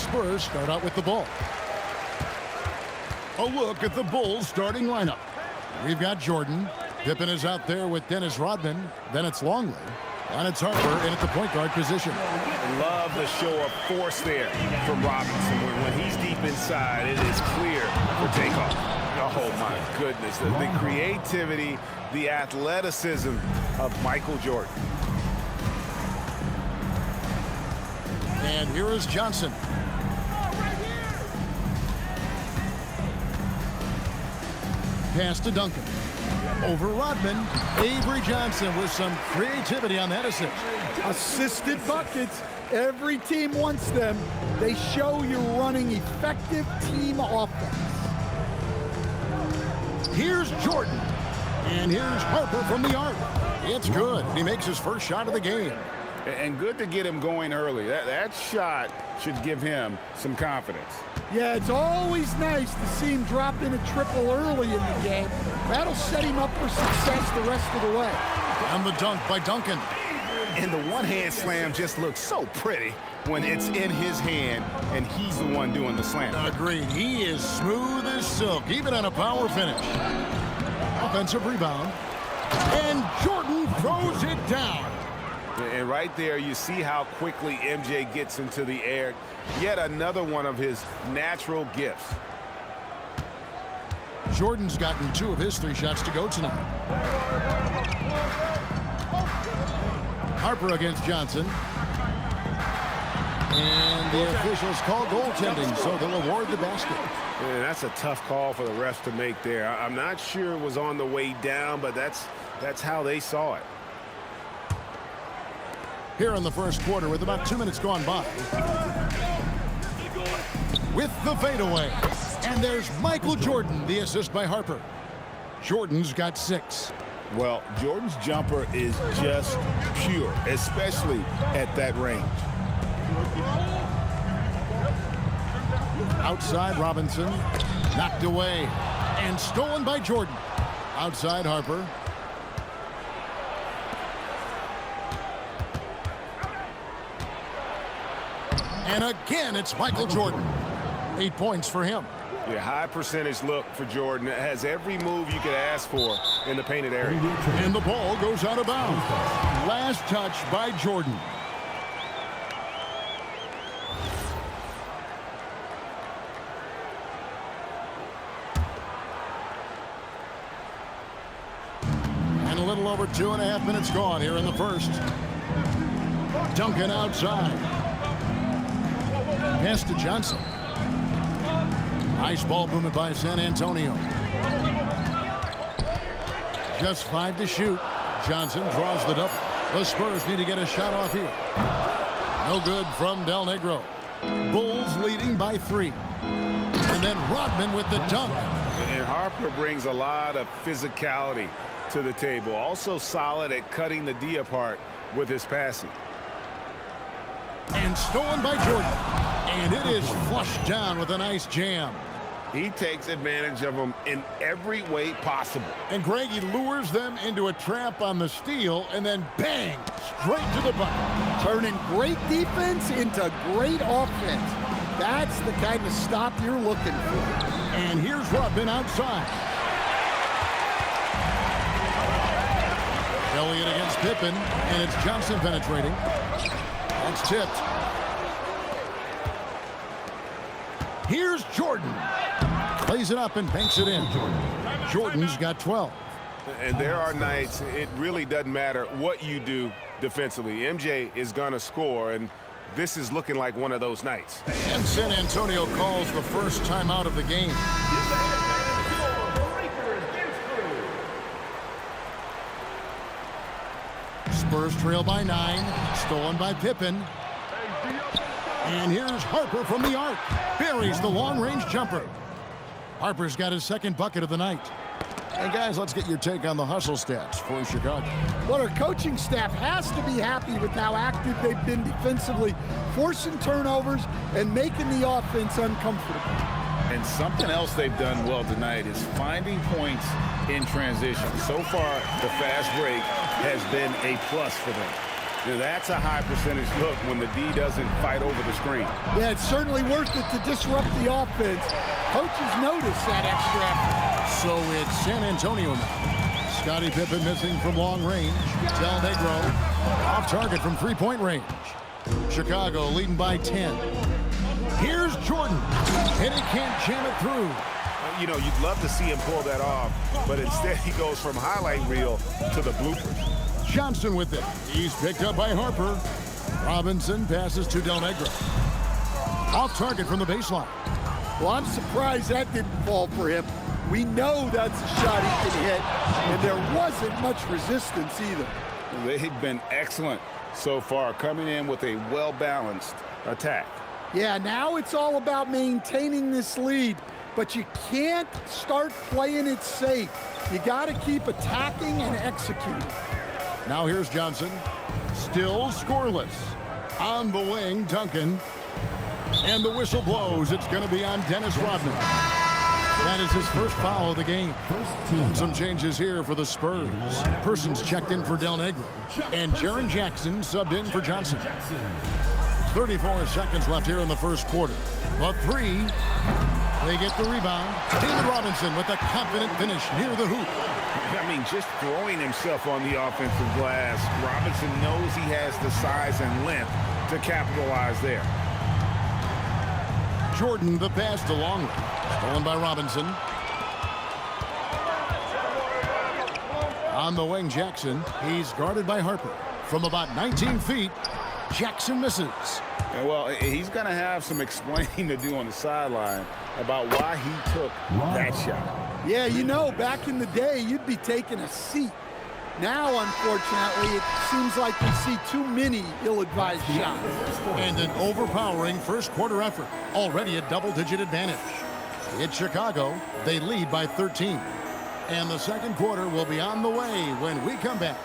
Spurs start out with the ball. A look at the Bulls starting lineup. We've got Jordan. Pippen is out there with Dennis Rodman. Then it's Longley. And it's Harper in at the point guard position. Love the show of force there from Robinson. When he's deep inside, it is clear for takeoff. Oh, my goodness. The creativity, the athleticism of Michael Jordan. And here is Johnson. Pass to Duncan. Over Rodman. Avery Johnson with some creativity on that assist. Assisted buckets. Every team wants them. They show you're running effective team offense. Here's Jordan. And here's Harper from the arc. It's good. He makes his first shot of the game. And good to get him going early. That shot should give him some confidence. Yeah, it's always nice to see him drop in a triple early in the game. That'll set him up for success the rest of the way. And the dunk by Duncan. And the one-hand slam just looks so pretty when it's in his hand and he's the one doing the slam. Agreed. He is smooth as silk, even on a power finish. Offensive rebound. And Jordan throws it down. And right there, you see how quickly MJ gets into the air. Yet another one of his natural gifts. Jordan's gotten 2 of his 3 shots to go tonight. Harper against Johnson. And the officials call goaltending, so they'll award the basket. And that's a tough call for the refs to make there. I'm not sure it was on the way down, but that's how they saw it. Here in the first quarter with about 2 minutes gone by. With the fadeaway. And there's Michael Jordan, the assist by Harper. Jordan's got 6. Well, Jordan's jumper is just pure, especially at that range. Outside Robinson. Knocked away. And stolen by Jordan. Outside Harper. And again, it's Michael Jordan. 8 points for him. Yeah, high percentage look for Jordan. It has every move you could ask for in the painted area. And the ball goes out of bounds. Last touch by Jordan. And a little over 2.5 minutes gone here in the first. Duncan outside. Pass to Johnson. Nice ball movement by San Antonio. Just 5 to shoot. Johnson draws the double. The Spurs need to get a shot off here. No good from Del Negro. Bulls leading by 3. And then Rodman with the dunk. And Harper brings a lot of physicality to the table. Also solid at cutting the D apart with his passing. And stolen by Jordan. And it is flushed down with a nice jam. He takes advantage of them in every way possible. And Greg, he lures them into a trap on the steal, and then bang, straight to the bucket. Turning great defense into great offense. That's the kind of stop you're looking for. And here's Rodman outside. Elliott against Pippen, and it's Johnson penetrating. That's tipped. Here's Jordan. Plays it up and banks it in. Jordan's got 12. And there are nights it really doesn't matter what you do defensively. MJ is going to score, and this is looking like one of those nights. And San Antonio calls the first timeout of the game. Spurs trail by 9. Stolen by Pippen. And here's Harper from the arc. Buries the long-range jumper. Harper's got his second bucket of the night. And guys, let's get your take on the hustle stats for Chicago. Well, our coaching staff has to be happy with how active they've been defensively, forcing turnovers and making the offense uncomfortable. And something else they've done well tonight is finding points in transition. So far, the fast break has been a plus for them. Now, that's a high percentage look when the D doesn't fight over the screen. Yeah, it's certainly worth it to disrupt the offense. Coaches notice that extra effort. So it's San Antonio now. Scottie Pippen missing from long range. Del Negro off target from three-point range. Chicago leading by 10. Here's Jordan, and he can't jam it through. You know, you'd love to see him pull that off, but instead he goes from highlight reel to the bloopers. Johnson with it. He's picked up by Harper. Robinson passes to Del Negro. Off target from the baseline. Well, I'm surprised that didn't fall for him. We know that's a shot he can hit, and there wasn't much resistance either. They've been excellent so far, coming in with a well-balanced attack. Yeah, now it's all about maintaining this lead, but you can't start playing it safe. You got to keep attacking and executing. Now here's Johnson. Still scoreless. On the wing, Duncan. And the whistle blows. It's going to be on Dennis Rodman. That is his first foul of the game. Some changes here for the Spurs. Persons checked in for Del Negro. And Jaren Jackson subbed in for Johnson. 34 seconds left here in the first quarter. A three. They get the rebound. David Robinson with a confident finish near the hoop. I mean, just throwing himself on the offensive glass, Robinson knows he has the size and length to capitalize there. Jordan, the pass to Longley. Stolen by Robinson. On the wing, Jackson. He's guarded by Harper. From about 19 feet, Jackson misses. Well, he's going to have some explaining to do on the sideline about why he took that shot. Yeah, you know, back in the day, you'd be taking a seat. Now, unfortunately, it seems like we see too many ill-advised shots. And an overpowering first quarter effort. Already a double-digit advantage. It's Chicago. They lead by 13. And the second quarter will be on the way when we come back.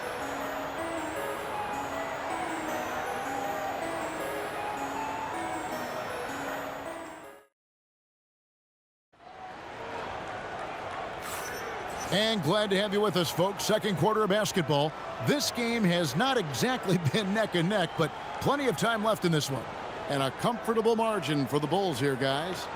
And glad to have you with us, folks. Second quarter of basketball. This game has not exactly been neck and neck, but plenty of time left in this one. And a comfortable margin for the Bulls here, guys.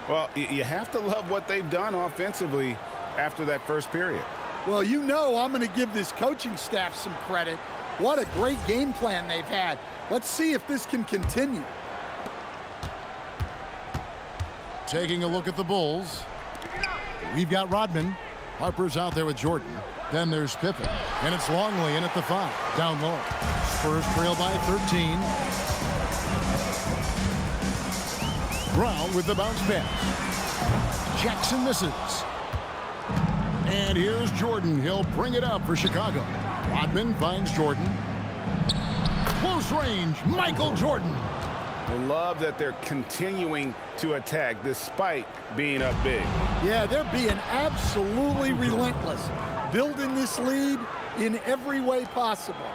Well, you have to love what they've done offensively after that first period. Well, you know I'm going to give this coaching staff some credit. What a great game plan they've had. Let's see if this can continue. Taking a look at the Bulls. We've got Rodman. Harper's out there with Jordan. Then there's Pippen. And it's Longley in at the 5. Down low. Spurs trail by 13. Brown with the bounce pass. Jackson misses. And here's Jordan. He'll bring it up for Chicago. Rodman finds Jordan. Close range. Michael Jordan. I love that they're continuing to attack despite being up big. Yeah, they're being absolutely relentless, building this lead in every way possible.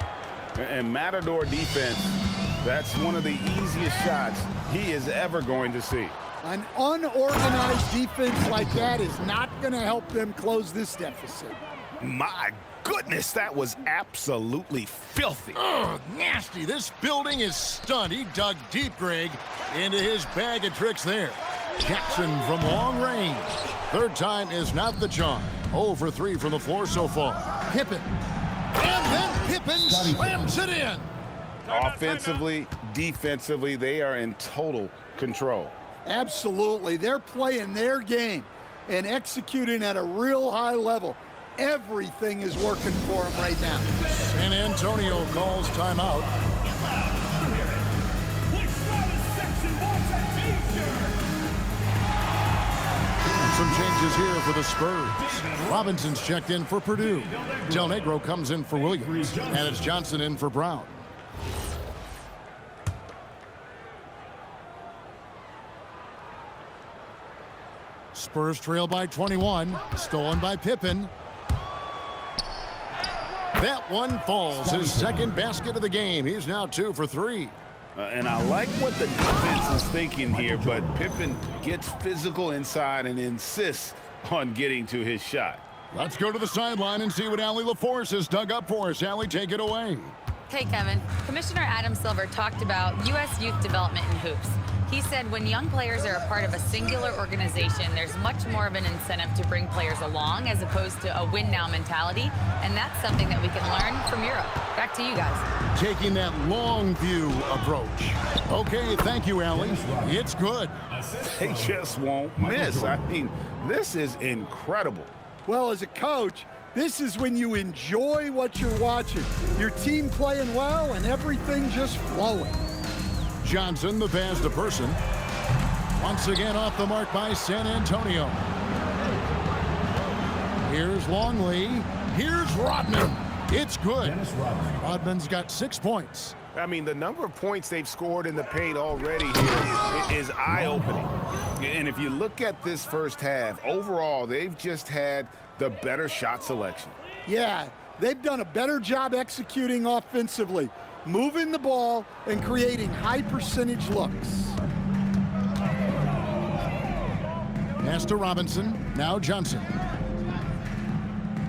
And Matador defense, that's one of the easiest shots he is ever going to see. An unorganized defense like that is not going to help them close this deficit. My goodness, that was absolutely filthy. Oh, nasty. This building is stunned. He dug deep, Greg, into his bag of tricks there. Jackson from long range. Third time is not the charm. 0 for 3 from the floor so far. Pippen. And then Pippen slams it in. Offensively, defensively, they are in total control. Absolutely. They're playing their game and executing at a real high level. Everything is working for them right now. San Antonio calls timeout. Some changes here for the Spurs. Robinson's checked in for Purdue. Del Negro comes in for Williams. And it's Johnson in for Brown. Spurs trail by 21. Stolen by Pippen. That one falls. His second basket of the game. He's now 2 for 3. And I like what the defense is thinking here, but Pippen gets physical inside and insists on getting to his shot. Let's go to the sideline and see what Allie LaForce has dug up for us. Allie, take it away. Hey, Kevin. Commissioner Adam Silver talked about U.S. youth development in hoops. He said when young players are a part of a singular organization, there's much more of an incentive to bring players along as opposed to a win-now mentality, and that's something that we can learn from Europe. Back to you guys. Taking that long view approach. Okay, thank you, Allie. It's good. They just won't miss. I mean, this is incredible. Well, as a coach, this is when you enjoy what you're watching. Your team playing well and everything just flowing. Johnson, the pass to Person. Once again off the mark by San Antonio. Here's Longley. Here's Rodman. It's good. Rodman's got 6 points. I mean, the number of points they've scored in the paint already here is eye-opening. And if you look at this first half, overall, they've just had the better shot selection. Yeah, they've done a better job executing offensively, moving the ball and creating high-percentage looks. Pass to Robinson. Now Johnson.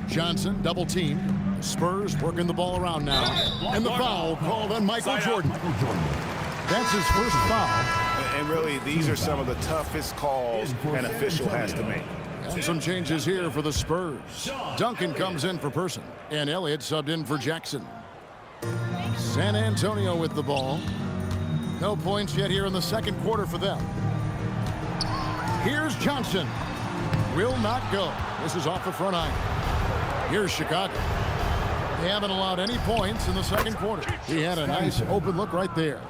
Johnson double team. Spurs working the ball around now. And the foul called on Michael Jordan. That's his first foul. And really, these are some of the toughest calls an official has to make. And some changes here for the Spurs. Duncan comes in for Person. And Elliott subbed in for Jackson. San Antonio with the ball. No points yet here in the second quarter for them. Here's Johnson. Will not go. This is off the front iron. Here's Chicago. They haven't allowed any points in the second quarter. He had a nice open look right there.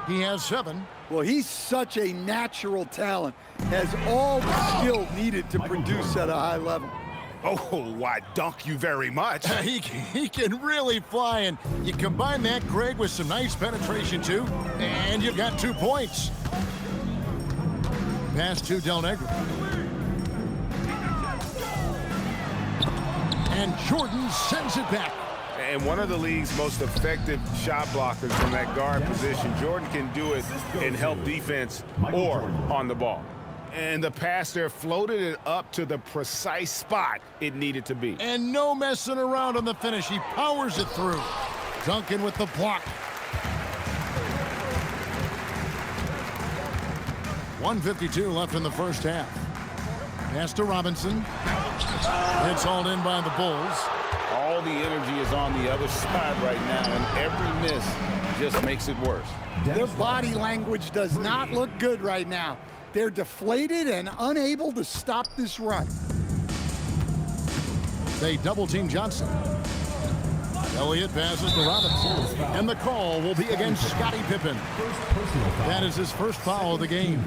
He has 7. Well, he's such a natural talent. Has all the skill needed to produce at a high level. Oh, why, dunk you very much. He can really fly, and you combine that, Greg, with some nice penetration, too, and you've got 2 points. Pass to Del Negro. And Jordan sends it back. And one of the league's most effective shot blockers from that guard position. Jordan can do it in help defense or on the ball. And the pass there floated it up to the precise spot it needed to be. And no messing around on the finish. He powers it through. Duncan with the block. 1:52 left in the first half. Pass to Robinson. It's hauled in by the Bulls. All the energy is on the other side right now, and every miss just makes it worse. Their body language does not look good right now. They're deflated and unable to stop this run. They double-team Johnson. Elliott passes to Robinson. And the call will be against Scottie Pippen. That is his first foul of the game.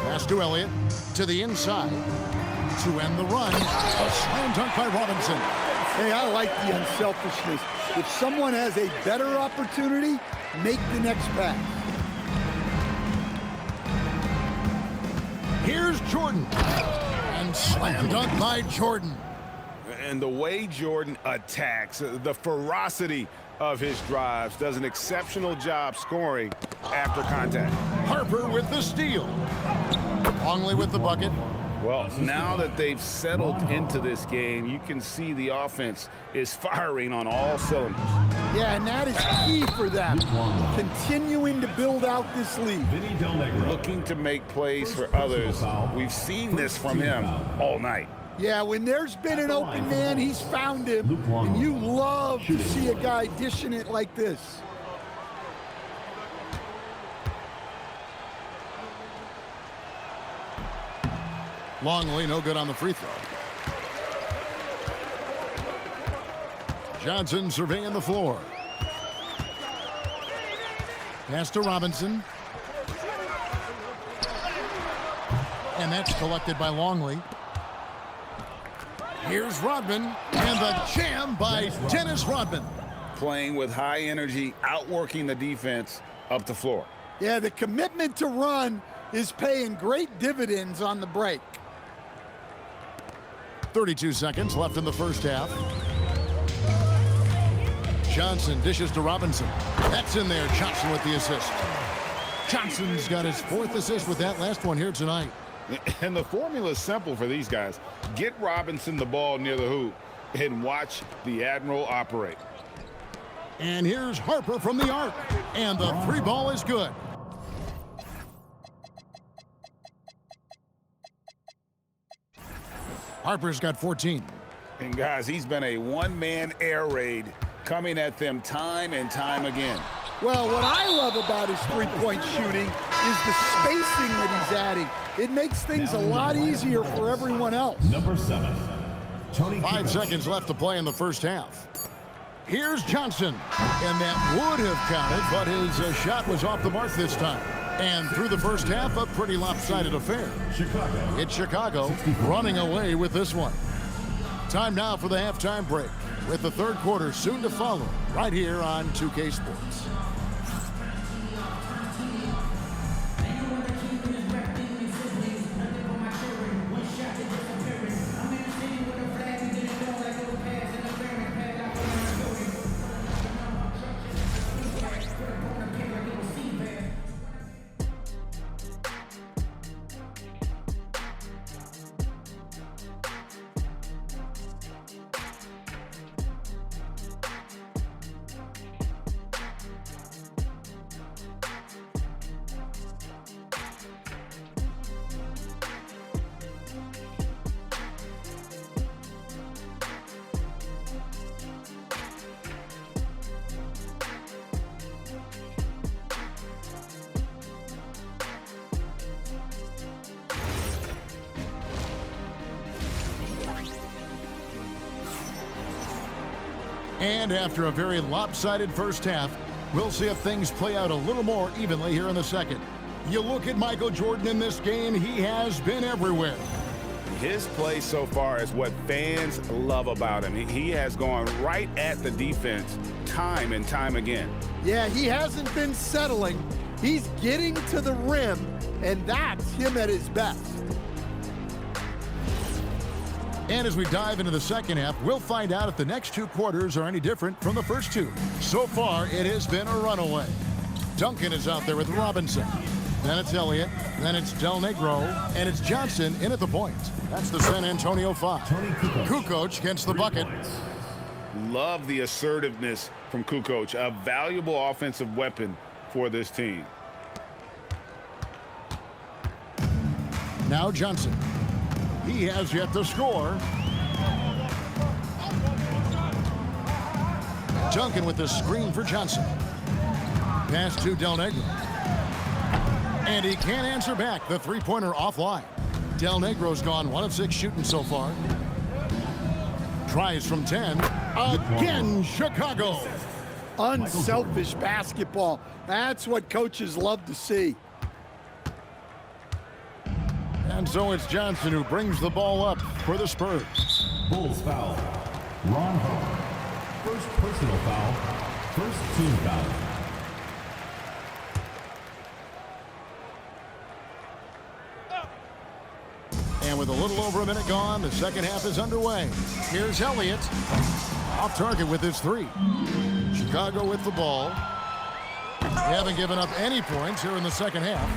Pass to Elliott. To the inside. To end the run. A slam dunk by Robinson. Hey, I like the unselfishness. If someone has a better opportunity, make the next pass. Here's Jordan. And slam dunk by Jordan. And the way Jordan attacks, the ferocity of his drives, does an exceptional job scoring after contact. Harper with the steal. Longley with the bucket. Well, now that they've settled into this game, you can see the offense is firing on all cylinders. Yeah, and that is key for them. Continuing to build out this lead. Looking to make plays for others. We've seen this from him all night. Yeah, when there's been an open man, he's found him. And you love to see a guy dishing it like this. Longley, no good on the free throw. Johnson surveying the floor. Pass to Robinson. And that's collected by Longley. Here's Rodman, and the jam by Dennis Rodman. Playing with high energy, outworking the defense up the floor. Yeah, the commitment to run is paying great dividends on the break. 32 seconds left in the first half. Johnson dishes to Robinson. That's in there. Johnson with the assist. Johnson's got his 4th assist with that last one here tonight. And the formula is simple for these guys. Get Robinson the ball near the hoop and watch the Admiral operate. And here's Harper from the arc. And the 3 ball is good. Harper's got 14. And guys, he's been a one-man air raid coming at them time and time again. Well, what I love about his three-point shooting is the spacing that he's adding. It makes things a lot easier for everyone else. Number 7, Tony. 5 seconds left to play in the first half. Here's Johnson. And that would have counted, but his shot was off the mark this time. And through the first half, a pretty lopsided affair. Chicago. It's Chicago running away with this one. Time now for the halftime break, with the third quarter soon to follow, right here on 2K Sports. And after a very lopsided first half, we'll see if things play out a little more evenly here in the second. You look at Michael Jordan in this game, he has been everywhere. His play so far is what fans love about him. He has gone right at the defense time and time again. Yeah, he hasn't been settling. He's getting to the rim, and that's him at his best. And as we dive into the second half, we'll find out if the next 2 quarters are any different from the first 2. So far, it has been a runaway. Duncan is out there with Robinson. Then it's Elliott. Then it's Del Negro. And it's Johnson in at the point. That's the San Antonio 5. Kukoc gets the bucket. Love the assertiveness from Kukoc, a valuable offensive weapon for this team. Now Johnson. He has yet to score. Duncan with the screen for Johnson. Pass to Del Negro. And he can't answer back. The three-pointer offline. Del Negro's gone 1 of 6 shooting so far. Tries from 10. Again, Chicago. Unselfish basketball. That's what coaches love to see. And so it's Johnson who brings the ball up for the Spurs. Bulls foul. Ron Harper. First personal foul. First team foul. And with a little over a minute gone, the second half is underway. Here's Elliott. Off target with his 3. Chicago with the ball. They haven't given up any points here in the second half.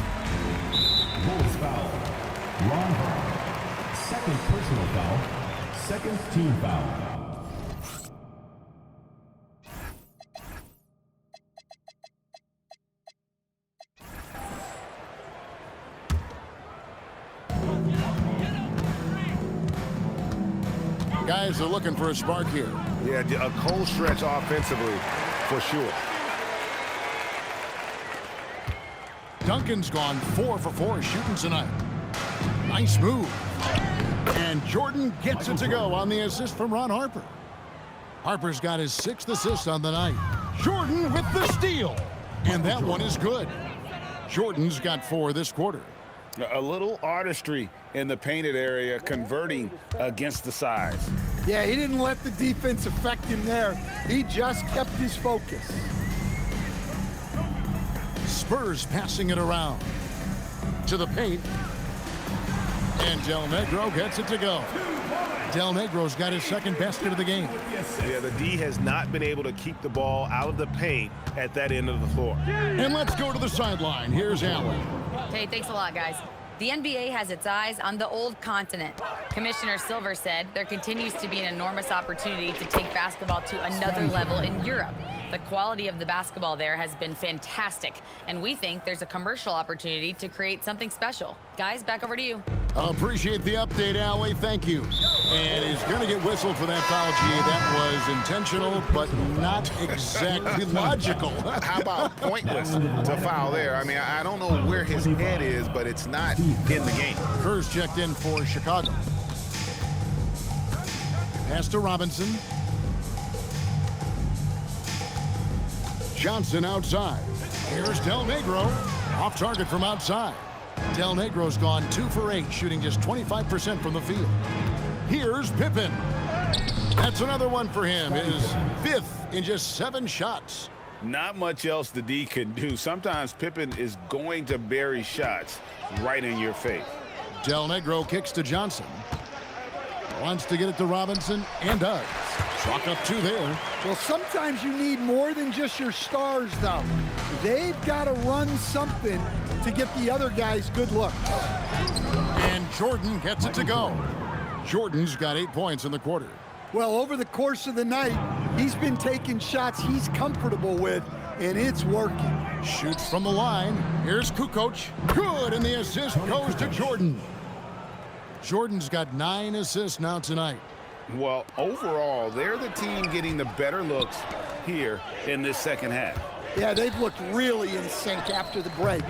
Bulls foul. Ron Harper. Second personal foul. Second team foul. Guys are looking for a spark here. Yeah, a cold stretch offensively, for sure. Duncan's gone 4 for 4 shooting tonight. Nice move. And Jordan gets it to go on the assist from Ron Harper. Harper's got his 6th assist on the night. Jordan with the steal. And that one is good. Jordan's got 4 this quarter. A little artistry in the painted area, converting against the size. Yeah, he didn't let the defense affect him there. He just kept his focus. Spurs passing it around. To the paint. And Del Negro gets it to go. Del Negro's got his second basket of the game. Yeah, the D has not been able to keep the ball out of the paint at that end of the floor. And let's go to the sideline. Here's Allen. Hey, thanks a lot, guys. The NBA has its eyes on the old continent. Commissioner Silver said there continues to be an enormous opportunity to take basketball to another level in Europe. The quality of the basketball there has been fantastic, and we think there's a commercial opportunity to create something special. Guys, back over to you. Appreciate the update, Allie. Thank you. And he's going to get whistled for that foul, G. That was intentional, but not exactly logical. How about pointless to foul there? I mean, I don't know where his head is, but it's not in the game. Kerr's checked in for Chicago. Pass to Robinson. Johnson outside. Here's Del Negro. Off target from outside. Del Negro's gone 2 for 8, shooting just 25% from the field. Here's Pippen. That's another one for him. His 5th in just 7 shots. Not much else the D can do. Sometimes Pippen is going to bury shots right in your face. Del Negro kicks to Johnson. Wants to get it to Robinson, and does. Chalk up 2 there. Well, sometimes you need more than just your stars, though. They've got to run something to get the other guys good look. And Jordan gets it to go. Jordan's got 8 points in the quarter. Well, over the course of the night, he's been taking shots he's comfortable with, and it's working. Shoots from the line. Here's Kukoc. Good, and the assist goes to Jordan. Jordan's got 9 assists now tonight. Well, overall, they're the team getting the better looks here in this second half. Yeah, they've looked really in sync after the break.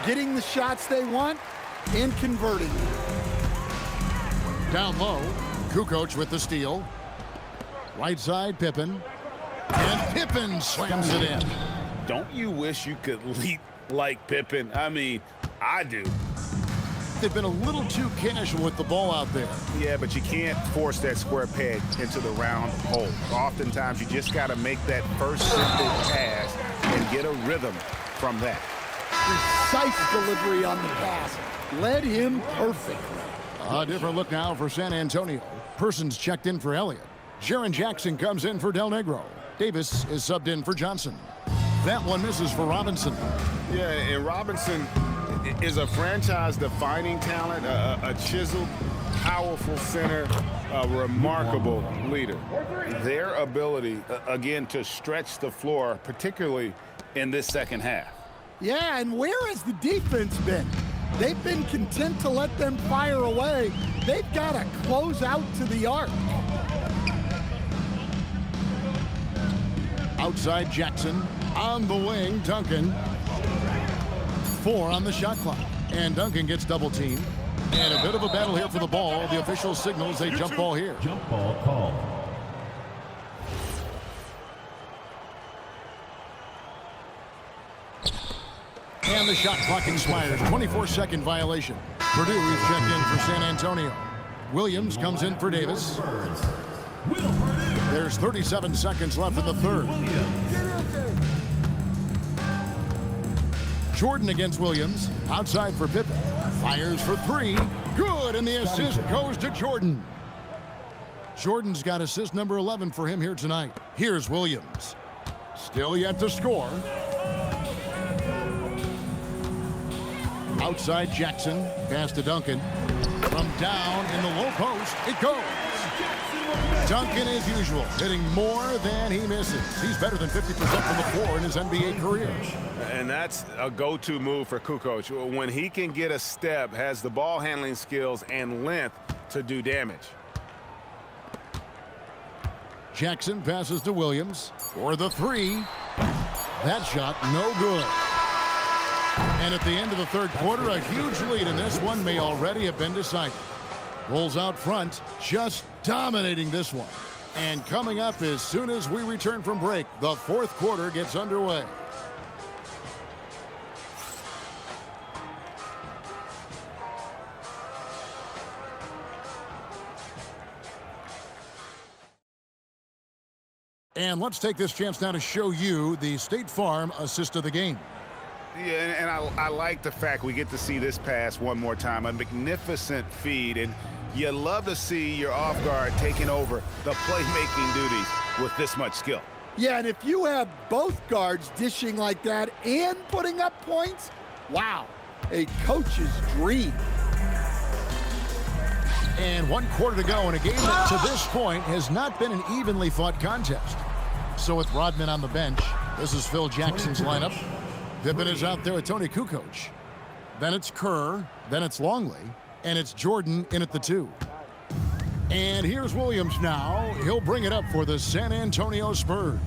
Getting the shots they want and converting them. Down low, Kukoc with the steal. Right side, Pippen. And Pippen slams it in. Don't you wish you could leap like Pippen? I mean, I do. They've been a little too casual with the ball out there. Yeah, but you can't force that square peg into the round hole. Oftentimes, you just got to make that first simple pass and get a rhythm from that. Precise delivery on the pass. Led him perfectly. A different look now for San Antonio. Persons checked in for Elliott. Jaren Jackson comes in for Del Negro. Davis is subbed in for Johnson. That one misses for Robinson. Yeah, and Robinson is a franchise-defining talent, a chiseled, powerful center, a remarkable leader. Their ability, again, to stretch the floor, particularly in this second half. Yeah, and where has the defense been? They've been content to let them fire away. They've got to close out to the arc. Outside Jackson. On the wing, Duncan. 4 on the shot clock. And Duncan gets double teamed. And a bit of a battle here for the ball. The official signals a jump ball here. Jump ball called. And the shot clock expires. 24-second violation. Purdue is checked in for San Antonio. Williams comes in for Davis. There's 37 seconds left in the third. Jordan against Williams. Outside for Pippen. Fires for 3. Good, and the assist goes to Jordan. Jordan's got assist number 11 for him here tonight. Here's Williams. Still yet to score. Outside Jackson. Pass to Duncan. From down in the low post, it goes. Duncan, as usual, hitting more than he misses. He's better than 50% from the floor in his NBA career. And that's a go-to move for Kukoc. When he can get a step, has the ball handling skills and length to do damage. Jackson passes to Williams for the 3. That shot, no good. And at the end of the third quarter, a huge lead in this one may already have been decided. Rolls out front, just dominating this one. And coming up as soon as we return from break, the fourth quarter gets underway. And let's take this chance now to show you the State Farm assist of the game. Yeah, and I like the fact we get to see this pass one more time. A magnificent feed, and you love to see your off guard taking over the playmaking duties with this much skill. Yeah, and if you have both guards dishing like that and putting up points, wow, a coach's dream. And 1 quarter to go in a game that to this point has not been an evenly fought contest. So with Rodman on the bench, this is Phil Jackson's lineup. Pippen is out there with Tony Kukoc. Then it's Kerr, then it's Longley, and it's Jordan in at the 2. And here's Williams now. He'll bring it up for the San Antonio Spurs.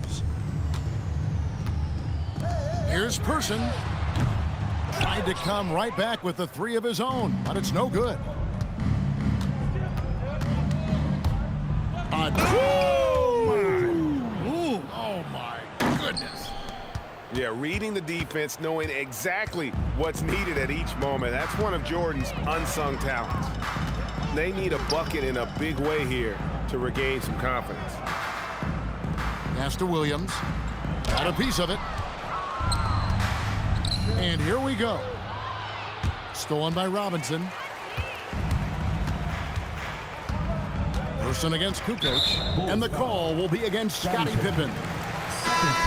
Here's Person. Tried to come right back with the 3 of his own, but it's no good. Oh my goodness. Yeah, reading the defense, knowing exactly what's needed at each moment. That's one of Jordan's unsung talents. They need a bucket in a big way here to regain some confidence. Pass to Williams. Got a piece of it. And here we go. Stolen by Robinson. Person against Kukoc. And the call will be against Scottie Pippen.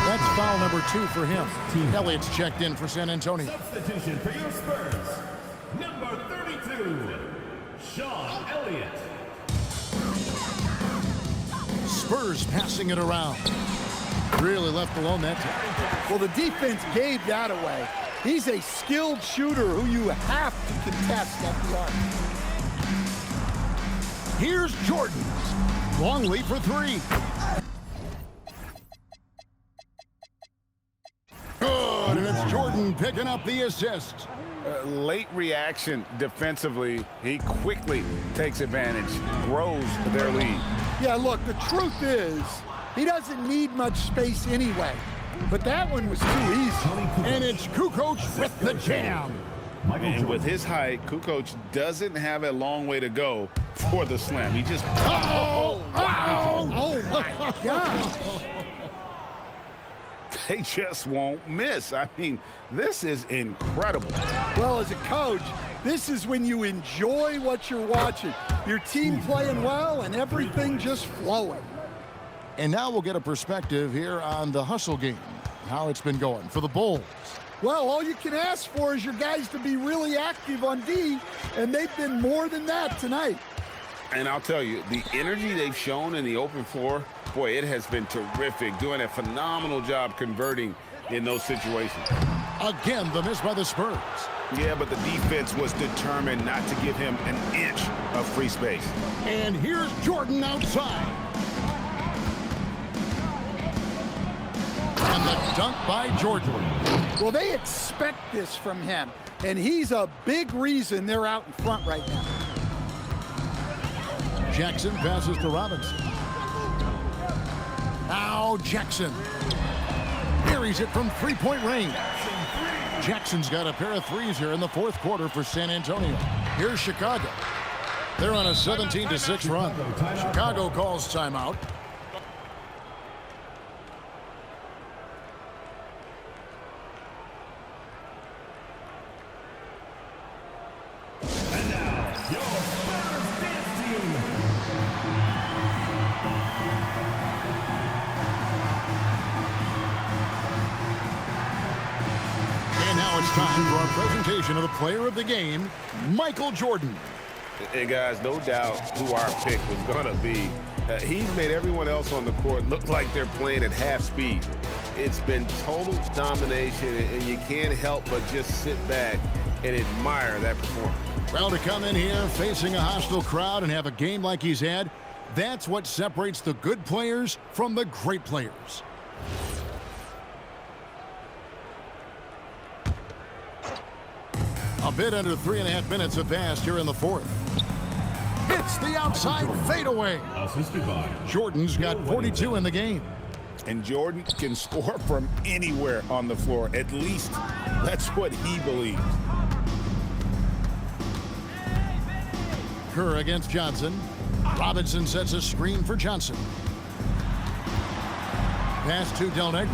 That's foul number 2 for him. Elliott's checked in for San Antonio. Substitution for your Spurs, number 32, Sean Elliott. Spurs passing it around. Really left alone that time. Well, the defense gave that away. He's a skilled shooter who you have to contest at the arc. Here's Jordan. Longley for 3. Good, and it's Jordan picking up the assist. Late reaction defensively. He quickly takes advantage, grows their lead. Yeah, look, the truth is, he doesn't need much space anyway. But that one was too easy. And it's Kukoc with the jam. And with his height, Kukoc doesn't have a long way to go for the slam. He just... Oh my gosh. They just won't miss. I mean, this is incredible. Well, as a coach, this is when you enjoy what you're watching. Your team playing well and everything just flowing. And now we'll get a perspective here on the hustle game, how it's been going for the Bulls. Well, all you can ask for is your guys to be really active on D, and they've been more than that tonight. And I'll tell you, the energy they've shown in the open floor, boy, it has been terrific, doing a phenomenal job converting in those situations. Again, the miss by the Spurs. Yeah, but the defense was determined not to give him an inch of free space. And here's Jordan outside. And the dunk by Jordan. Well, they expect this from him, and he's a big reason they're out in front right now. Jackson passes to Robinson. Now Jackson buries it from 3-point range. Jackson's got a pair of 3s here in the 4th quarter for San Antonio. Here's Chicago. They're on a 17-6 run. Chicago calls timeout. And now, your Spurs dance team. And now it's time for our presentation of the player of the game, Michael Jordan. Hey, guys, no doubt who our pick was going to be. He's made everyone else on the court look like they're playing at half speed. It's been total domination, and you can't help but just sit back and admire that performance. Well, to come in here facing a hostile crowd and have a game like he's had, that's what separates the good players from the great players. A bit under 3.5 minutes have passed here in the 4th. It's the outside fadeaway. Assisted by Jordan's got 42 in the game. And Jordan can score from anywhere on the floor. At least that's what he believes. Kerr against Johnson. Robinson sets a screen for Johnson. Pass to Del Negro.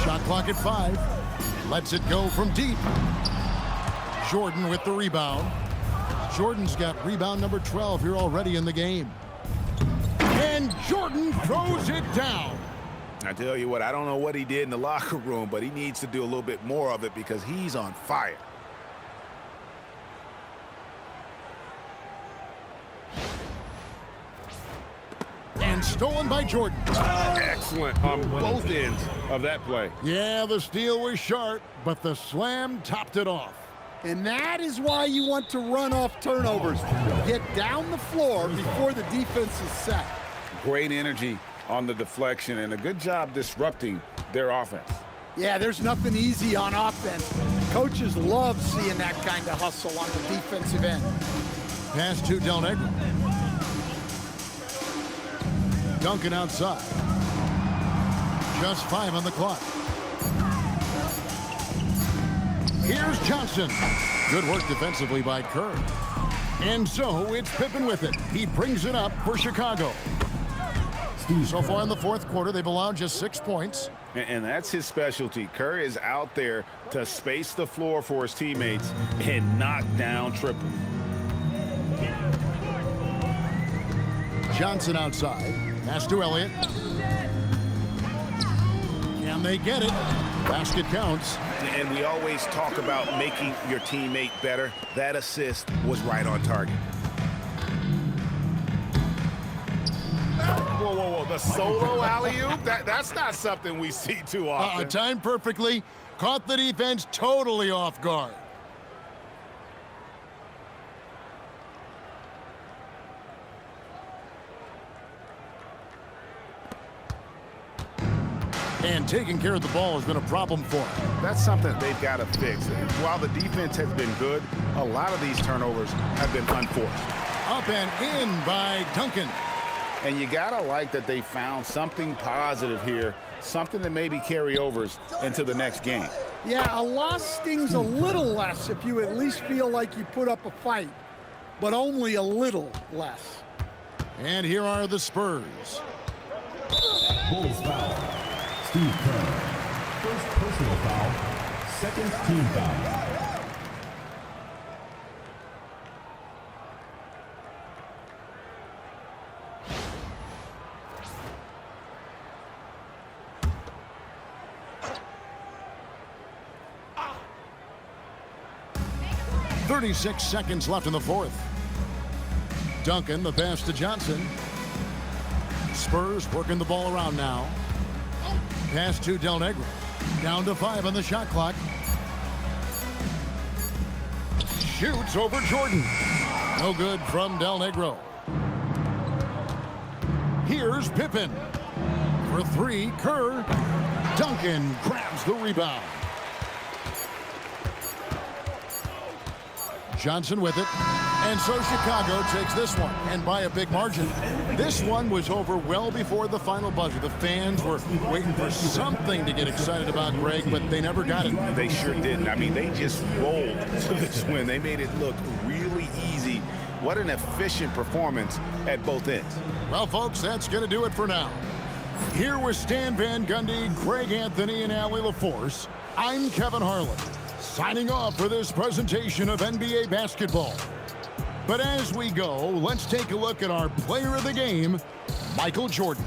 Shot clock at 5. Lets it go from deep. Jordan with the rebound. Jordan's got rebound number 12 here already in the game. And Jordan throws it down. I tell you what, I don't know what he did in the locker room, but he needs to do a little bit more of it because he's on fire. And stolen by Jordan. Excellent on both ends of that play. Yeah, the steal was sharp, but the slam topped it off. And that is why you want to run off turnovers. Get down the floor before the defense is set. Great energy on the deflection and a good job disrupting their offense. Yeah, there's nothing easy on offense. Coaches love seeing that kind of hustle on the defensive end. Pass to Del Negro. Duncan outside. Just 5 on the clock. Here's Johnson. Good work defensively by Kerr. And so it's Pippen with it. He brings it up for Chicago. So far in the fourth quarter, they've allowed just 6 points. And that's his specialty. Kerr is out there to space the floor for his teammates and knock down triples. Johnson outside. Pass to Elliott. Can they get it? Basket counts. And we always talk about making your teammate better. That assist was right on target. Whoa, whoa, whoa. The solo alley-oop? That's not something we see too often. Timed perfectly. Caught the defense totally off guard. And taking care of the ball has been a problem for them. That's something they've got to fix. While the defense has been good, a lot of these turnovers have been unforced. Up and in by Duncan. And you got to like that they found something positive here, something that maybe carry overs into the next game. Yeah, a loss stings a little less if you at least feel like you put up a fight, but only a little less. And here are the Spurs. Bulls foul. Steve Kerr. First personal foul. Second team foul. .36 seconds left in the fourth. Duncan, the pass to Johnson. Spurs working the ball around now. Pass to Del Negro. Down to 5 on the shot clock. Shoots over Jordan. No good from Del Negro. Here's Pippen. For 3, Kerr. Duncan grabs the rebound. Johnson with it. And so Chicago takes this one, and by a big margin. This one was over well before the final buzzer. The fans were waiting for something to get excited about, Greg, but they never got it. They sure didn't. I mean, they just rolled to this win. They made it look really easy. What an efficient performance at both ends. Well, folks, that's going to do it for now. Here with Stan Van Gundy, Greg Anthony, and Allie LaForce, I'm Kevin Harlan, signing off for this presentation of NBA basketball. But as we go, let's take a look at our player of the game, Michael Jordan.